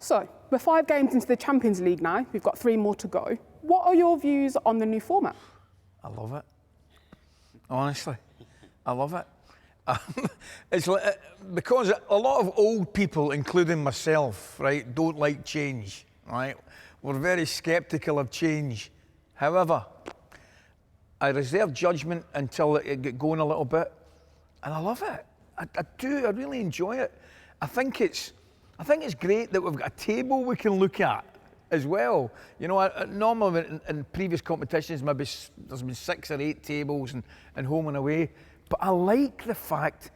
So, we're 5 games into the Champions League now. We've got 3 more to go. What are your views on the new format? I love it. Honestly, I love it. It's like, because a lot of old people, including myself, right, don't like change, right? We're very sceptical of change. However, I reserve judgment until it get going a little bit, and I love it. I do. I really enjoy it. I think it's great that we've got a table we can look at as well. You know, normally in previous competitions, maybe there's been 6 or 8 tables and home and away. But I like the fact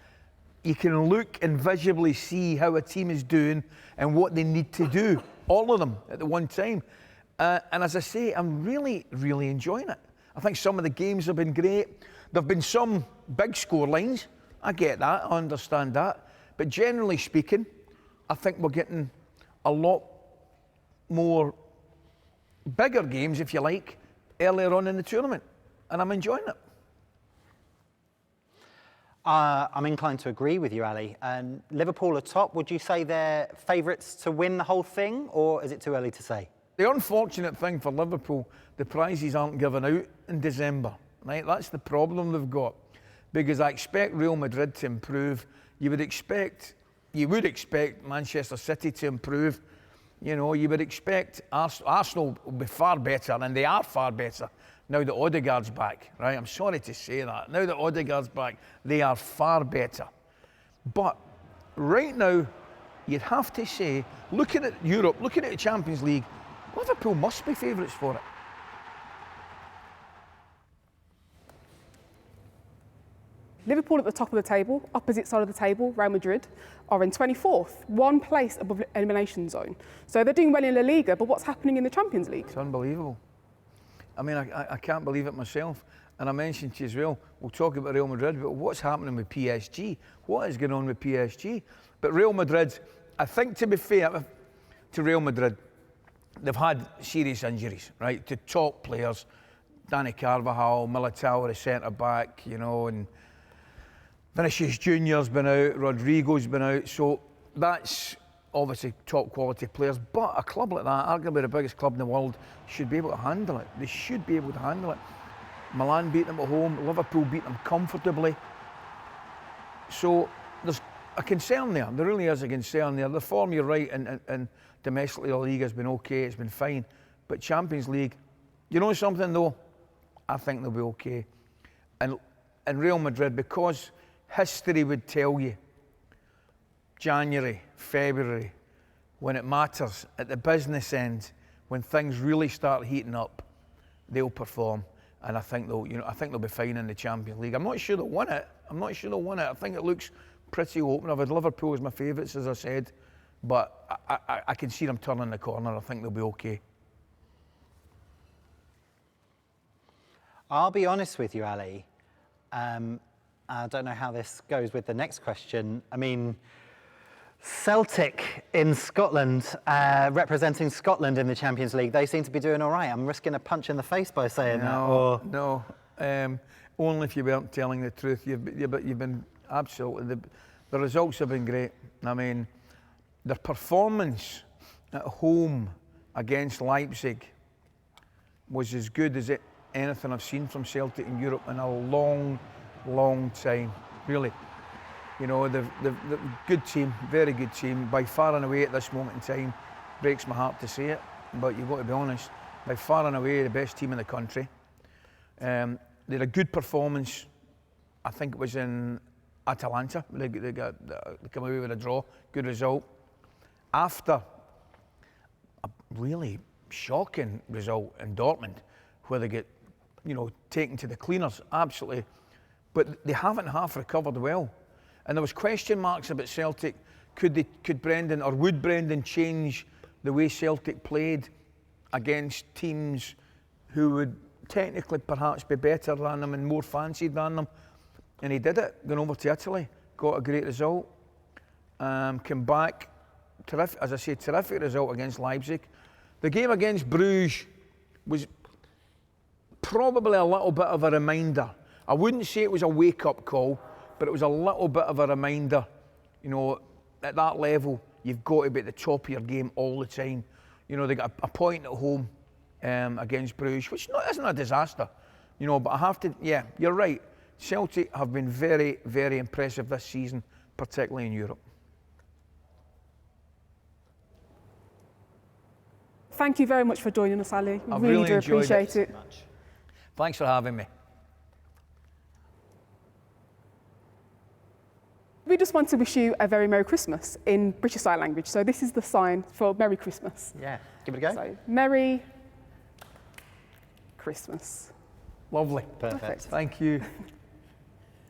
you can look and visibly see how a team is doing and what they need to do, all of them at the one time. And as I say, I'm really, really enjoying it. I think some of the games have been great. There have been some big score lines. I get that, I understand that. But generally speaking, I think we're getting a lot more bigger games, if you like, earlier on in the tournament. And I'm enjoying it. I'm inclined to agree with you, Ali. Liverpool are top. Would you say they're favourites to win the whole thing, or is it too early to say? The unfortunate thing for Liverpool, the prizes aren't given out in December, right? That's the problem they've got. Because I expect Real Madrid to improve. You would expect Manchester City to improve. You know, you would expect Arsenal will be far better, and they are far better now that Odegaard's back, right? I'm sorry to say that. Now that Odegaard's back, they are far better. But right now, you'd have to say, looking at Europe, looking at the Champions League, Liverpool must be favourites for it. Liverpool at the top of the table, opposite side of the table, Real Madrid, are in 24th, 1 place above the elimination zone. So they're doing well in La Liga, but what's happening in the Champions League? It's unbelievable. I mean, I can't believe it myself. And I mentioned to you as well, we'll talk about Real Madrid, but what's happening with PSG? What is going on with PSG? But Real Madrid, I think, to be fair to Real Madrid, they've had serious injuries, right, to top players. Dani Carvajal, Militao, the centre-back, you know, and Vinicius Junior's been out, Rodrigo's been out, so that's obviously top quality players. But a club like that, arguably the biggest club in the world, should be able to handle it. They should be able to handle it. Milan beat them at home, Liverpool beat them comfortably. So there's a concern there. There really is a concern there. The form, you're right, and domestically the league has been okay, it's been fine. But Champions League, you know something though? I think they'll be okay. And Real Madrid, because history would tell you, January, February, when it matters, at the business end, when things really start heating up, they'll perform. And I think they'll be fine in the Champions League. I'm not sure they'll win it. I think it looks pretty open. I've had Liverpool as my favourites, as I said, but I can see them turning the corner. I think they'll be okay. I'll be honest with you, Ali. I don't know how this goes with the next question. I mean, Celtic in Scotland, representing Scotland in the Champions League, they seem to be doing all right. I'm risking a punch in the face by saying that. No. Only if you weren't telling the truth. You've been absolutely. The results have been great. I mean, their performance at home against Leipzig was as good as anything I've seen from Celtic in Europe in a long time, really. You know, they've good team, very good team. By far and away at this moment in time, breaks my heart to say it, but you've got to be honest, by far and away the best team in the country. They had a good performance, I think it was in Atalanta. They came away with a draw, good result. After a really shocking result in Dortmund, where they get, you know, taken to the cleaners, absolutely. But they haven't half recovered well. And there was question marks about Celtic. Would Brendan change the way Celtic played against teams who would technically perhaps be better than them and more fancied than them? And he did it, going over to Italy, got a great result, came back, terrific result against Leipzig. The game against Bruges was probably a little bit of a reminder. I wouldn't say it was a wake-up call, but it was a little bit of a reminder. You know, at that level, you've got to be at the top of your game all the time. You know, they got a point at home against Bruges, which isn't a disaster. You know, but I have to, yeah, you're right. Celtic have been very, very impressive this season, particularly in Europe. Thank you very much for joining us, Ali. I've Really do enjoyed appreciate it. Thanks for having me. We just want to wish you a very Merry Christmas in British Sign Language. So this is the sign for Merry Christmas. Yeah, give it a go. So, Merry Christmas. Lovely. Perfect. Thank you.